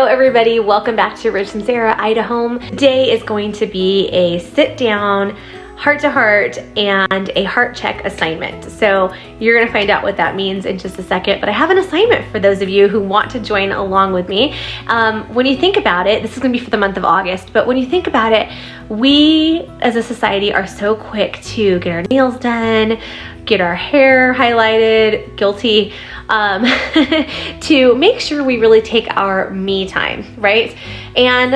everybody, welcome back to Rich and Sarah Idaho. Today is going to be a sit down, heart to heart, and a heart check assignment. So you're gonna find out what that means in just a second, but I have an assignment for those of you who want to join along with me. When you think about it, this is gonna be for the month of August, but when you think about it, we as a society are so quick to get our nails done, get our hair highlighted, guilty, to make sure we really take our me time, right? And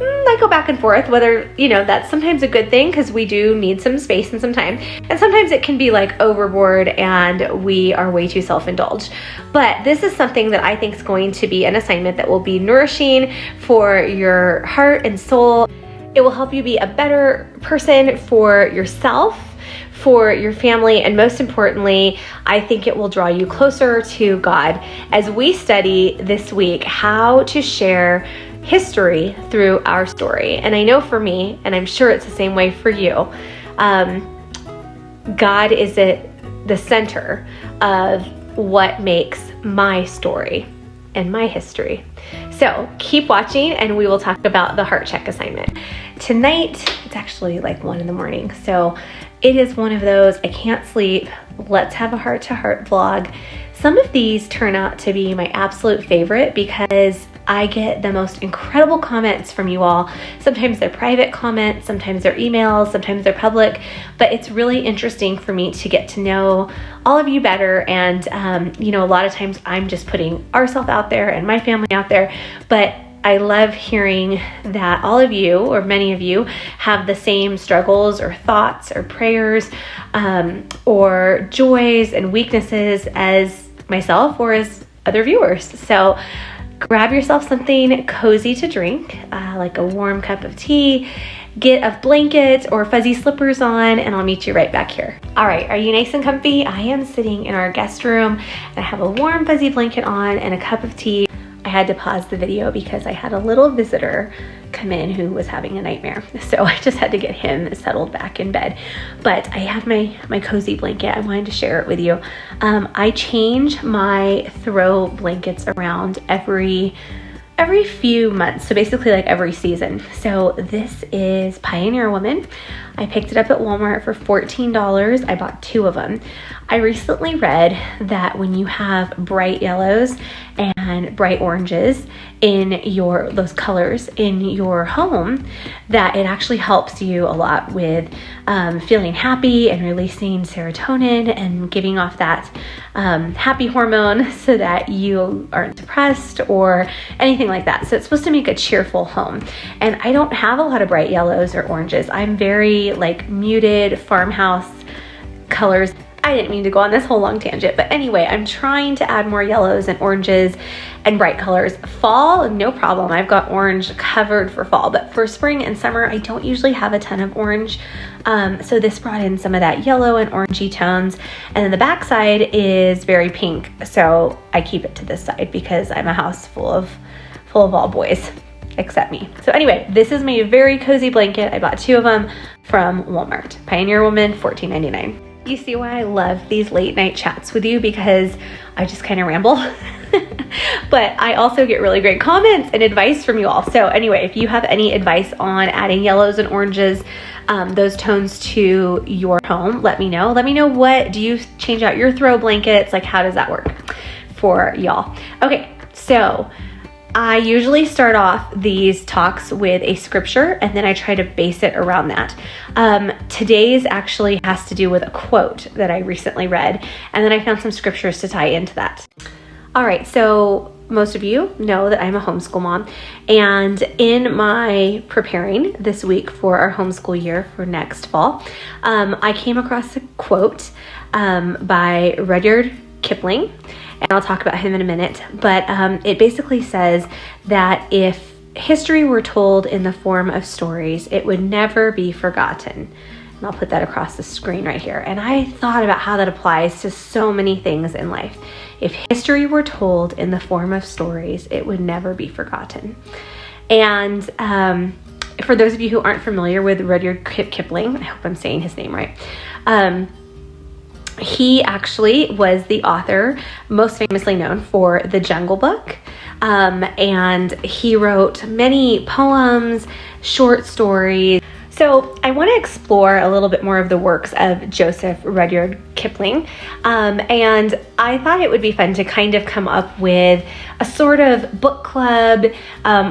I go back and forth whether, that's sometimes a good thing because we do need some space and some time. And sometimes it can be like overboard and we are way too self-indulged. But this is something that I think is going to be an assignment that will be nourishing for your heart and soul. It will help you be a better person for yourself, for your family, and most importantly, I think it will draw you closer to God as we study this week how to share history through our story. And I know for me, and I'm sure it's the same way for you, God is at the center of what makes my story and my history. So keep watching and we will talk about the heart check assignment. Tonight, it's actually like 1 a.m. So it is one of those, I can't sleep, let's have a heart to heart vlog. Some of these turn out to be my absolute favorite because I get the most incredible comments from you all. Sometimes they're private comments, sometimes they're emails, sometimes they're public, but it's really interesting for me to get to know all of you better. And, a lot of times I'm just putting ourselves out there and my family out there, but I love hearing that all of you, or many of you, have the same struggles or thoughts or prayers or joys and weaknesses as myself or as other viewers. So grab yourself something cozy to drink, like a warm cup of tea, get a blanket or fuzzy slippers on, and I'll meet you right back here. All right, are you nice and comfy? I am sitting in our guest room and I have a warm fuzzy blanket on and a cup of tea. I had to pause the video because I had a little visitor come in who was having a nightmare. So I just had to get him settled back in bed. But I have my cozy blanket. I wanted to share it with you. I change my throw blankets around every few months. So basically like every season. So this is Pioneer Woman. I picked it up at Walmart for $14. I bought 2 of them. I recently read that when you have bright yellows and bright oranges in those colors in your home, that it actually helps you a lot with feeling happy and releasing serotonin and giving off that happy hormone so that you aren't depressed or anything like that. So it's supposed to make a cheerful home. And I don't have a lot of bright yellows or oranges. I'm very like muted farmhouse colors. I didn't mean to go on this whole long tangent, but anyway, I'm trying to add more yellows and oranges and bright colors. Fall, no problem. I've got orange covered for fall, but for spring and summer, I don't usually have a ton of orange. So this brought in some of that yellow and orangey tones. And then the back side is very pink. So I keep it to this side because I'm a house full of all boys, except me. So anyway, this is my very cozy blanket. I bought 2 of them from Walmart. Pioneer Woman, $14.99. You see why I love these late night chats with you, because I just kind of ramble. But I also get really great comments and advice from you all. So anyway, if you have any advice on adding yellows and oranges, those tones to your home, let me know. Let me know, what do you change out your throw blankets? Like, how does that work for y'all? Okay, so I usually start off these talks with a scripture and then I try to base it around that. Today's actually has to do with a quote that I recently read, and then I found some scriptures to tie into that. All right, so most of you know that I'm a homeschool mom, and in my preparing this week for our homeschool year for next fall, I came across a quote by Rudyard Kipling. And I'll talk about him in a minute, but it basically says that if history were told in the form of stories, it would never be forgotten. And I'll put that across the screen right here. And I thought about how that applies to so many things in life. If history were told in the form of stories, it would never be forgotten. And for those of you who aren't familiar with Rudyard Kipling, I hope I'm saying his name right, He actually was the author, most famously known for The Jungle Book. and he wrote many poems, short stories. So I want to explore a little bit more of the works of Joseph Rudyard Kipling, and I thought it would be fun to kind of come up with a sort of book club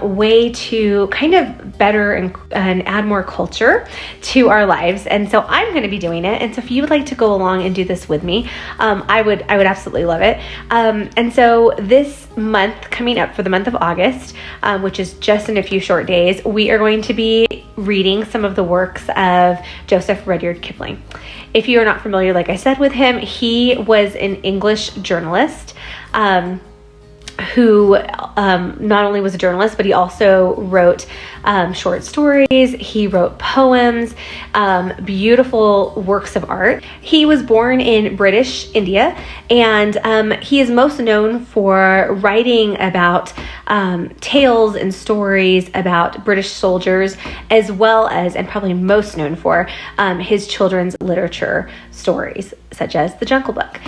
way to kind of better and add more culture to our lives. And so I'm going to be doing it. And so if you would like to go along and do this with me, I would absolutely love it. And so this month coming up for the month of August, which is just in a few short days, we are going to be reading some of the works of Joseph Rudyard Kipling. If you are not familiar, like I said, with him, he was an English journalist who not only was a journalist, but he also wrote short stories. He wrote poems, beautiful works of art. He was born in British India, and he is most known for writing about tales and stories about British soldiers, as well as, and probably most known for, his children's literature stories, such as The Jungle Book.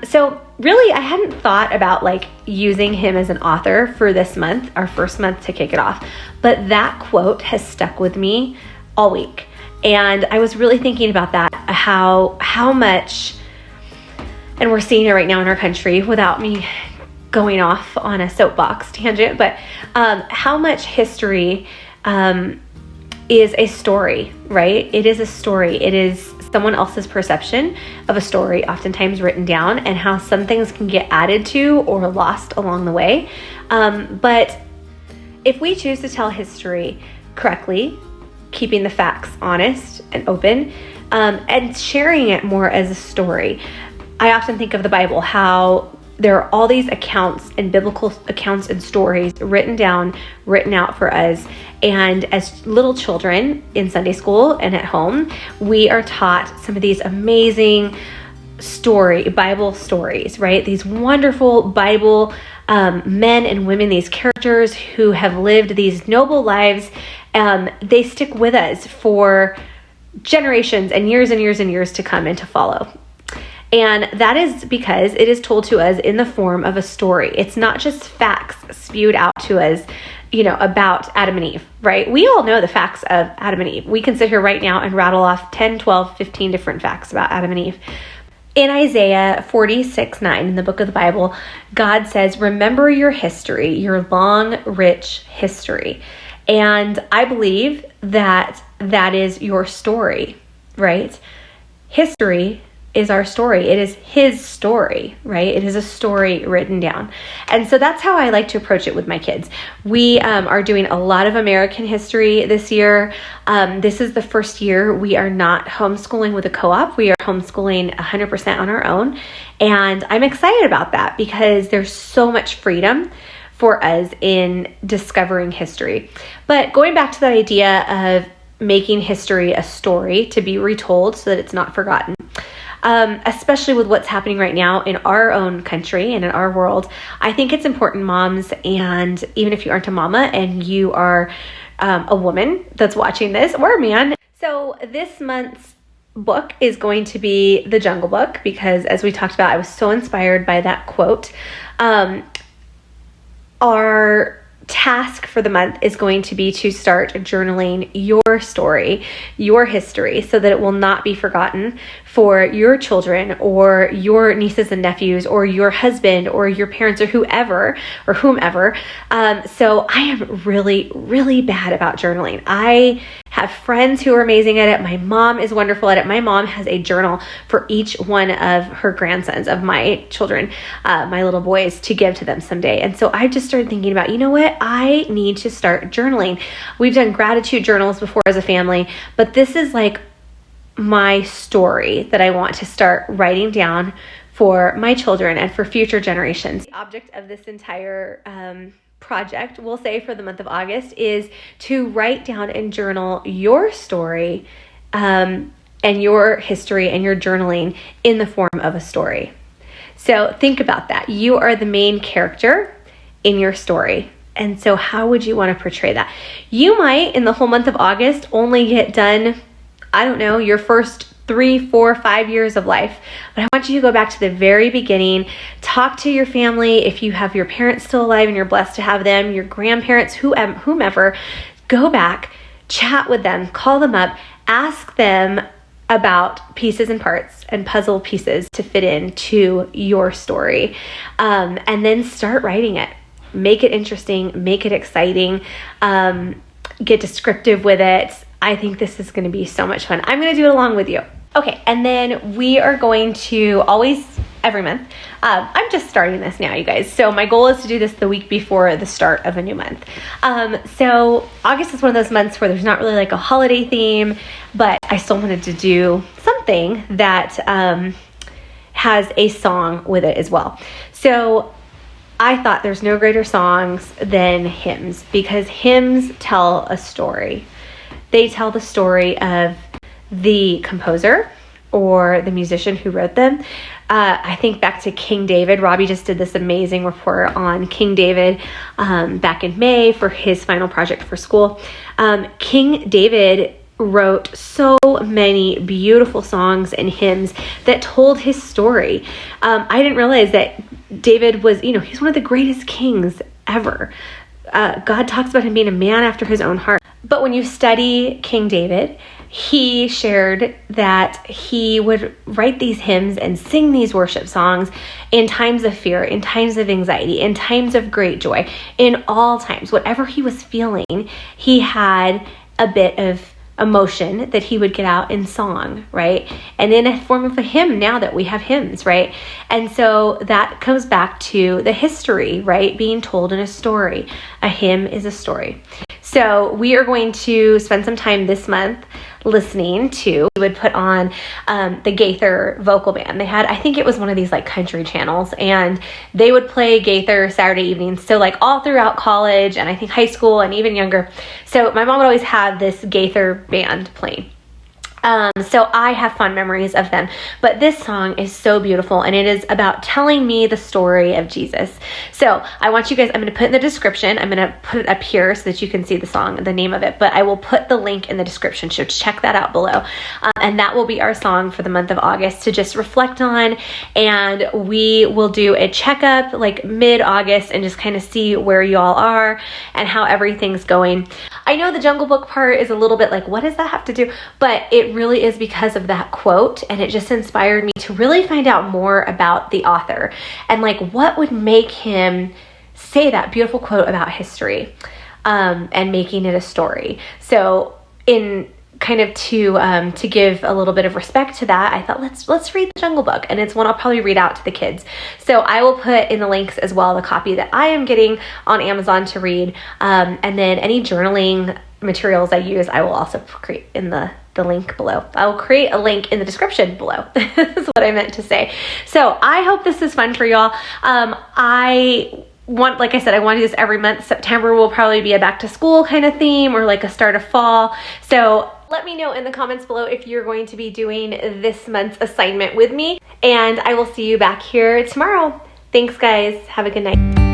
So really, I hadn't thought about like using him as an author for this month, our first month to kick it off, but that quote has stuck with me all week. And I was really thinking about that, how much, and we're seeing it right now in our country without me going off on a soapbox tangent, but how much history is a story, right? It is a story. It is someone else's perception of a story, oftentimes written down, and how some things can get added to or lost along the way. But if we choose to tell history correctly, keeping the facts honest and open, and sharing it more as a story, I often think of the Bible, how there are all these accounts and biblical accounts and stories written down, written out for us. And as little children in Sunday school and at home, we are taught some of these amazing Bible stories, right? These wonderful Bible men and women, these characters who have lived these noble lives. They stick with us for generations and years and years and years to come and to follow. And that is because it is told to us in the form of a story. It's not just facts spewed out to us, about Adam and Eve, right? We all know the facts of Adam and Eve. We can sit here right now and rattle off 10, 12, 15 different facts about Adam and Eve. In Isaiah 46:9, in the book of the Bible, God says, remember your history, your long, rich history. And I believe that that is your story, right? History is our story. It is his story, right? It is a story written down. And so that's how I like to approach it with my kids. We are doing a lot of American history this year. This is the first year we are not homeschooling with a co-op. We are homeschooling 100% on our own. And I'm excited about that because there's so much freedom for us in discovering history. But going back to that idea of making history a story to be retold so that it's not forgotten, especially with what's happening right now in our own country and in our world, I think it's important, moms, and even if you aren't a mama and you are a woman that's watching this, or a man. So this month's book is going to be The Jungle Book, because as we talked about, I was so inspired by that quote. Our task for the month is going to be to start journaling your story, your history, so that it will not be forgotten for your children or your nieces and nephews or your husband or your parents or whoever or whomever. So I am really, really bad about journaling. I have friends who are amazing at it. My mom is wonderful at it. My mom has a journal for each one of her grandsons, of my children, my little boys, to give to them someday. And so I just started thinking about, you know what? I need to start journaling. We've done gratitude journals before as a family, but this is like my story that I want to start writing down for my children and for future generations. The object of this entire project, we'll say for the month of August, is to write down and journal your story and your history and your journaling in the form of a story. So think about that. You are the main character in your story. And so how would you want to portray that? You might, in the whole month of August, only get done, I don't know, your first 3, 4, 5 years of life. But I want you to go back to the very beginning, talk to your family. If you have your parents still alive and you're blessed to have them, your grandparents, whomever, go back, chat with them, call them up, ask them about pieces and parts and puzzle pieces to fit into your story. And then start writing it. Make it interesting, make it exciting, get descriptive with it. I think this is going to be so much fun. I'm going to do it along with you. Okay, and then we are going to always, every month, I'm just starting this now, you guys. So my goal is to do this the week before the start of a new month. So August is one of those months where there's not really like a holiday theme, but I still wanted to do something that has a song with it as well. So I thought there's no greater songs than hymns, because hymns tell a story. They tell the story of the composer or the musician who wrote them. I think back to King David. Robbie just did this amazing report on King David back in May for his final project for school. King David wrote so many beautiful songs and hymns that told his story. I didn't realize that David was, he's one of the greatest kings ever. God talks about him being a man after his own heart. But when you study King David, he shared that he would write these hymns and sing these worship songs in times of fear, in times of anxiety, in times of great joy, in all times. Whatever he was feeling, he had a bit of emotion that he would get out in song, right? And in a form of a hymn, now that we have hymns, right? And so that comes back to the history, right? Being told in a story. A hymn is a story. So we are going to spend some time this month listening to, we would put on the Gaither vocal band. They had, I think it was one of these like country channels, and they would play Gaither Saturday evenings. So like all throughout college and I think high school and even younger. So my mom would always have this Gaither band playing. So I have fond memories of them, but this song is so beautiful, and it is about telling me the story of Jesus. So I want you guys, I'm going to put in the description, I'm going to put it up here so that you can see the song, the name of it, but I will put the link in the description, so check that out below. And that will be our song for the month of August to just reflect on, and we will do a checkup like mid-August and just kind of see where y'all are and how everything's going. I know the Jungle Book part is a little bit like, what does that have to do? But it really is because of that quote, and it just inspired me to really find out more about the author and like what would make him say that beautiful quote about history and making it a story. So in kind of to give a little bit of respect to that, I thought let's read the Jungle Book, and it's one I'll probably read out to the kids. So I will put in the links as well the copy that I am getting on Amazon to read, and then any journaling materials I use I will also create in the link below. I will create a link in the description below. Is what I meant to say. So I hope this is fun for y'all. Like I said, I want to do this every month. September will probably be a back to school kind of theme, or like a start of fall. So let me know in the comments below if you're going to be doing this month's assignment with me, and I will see you back here tomorrow. Thanks guys. Have a good night.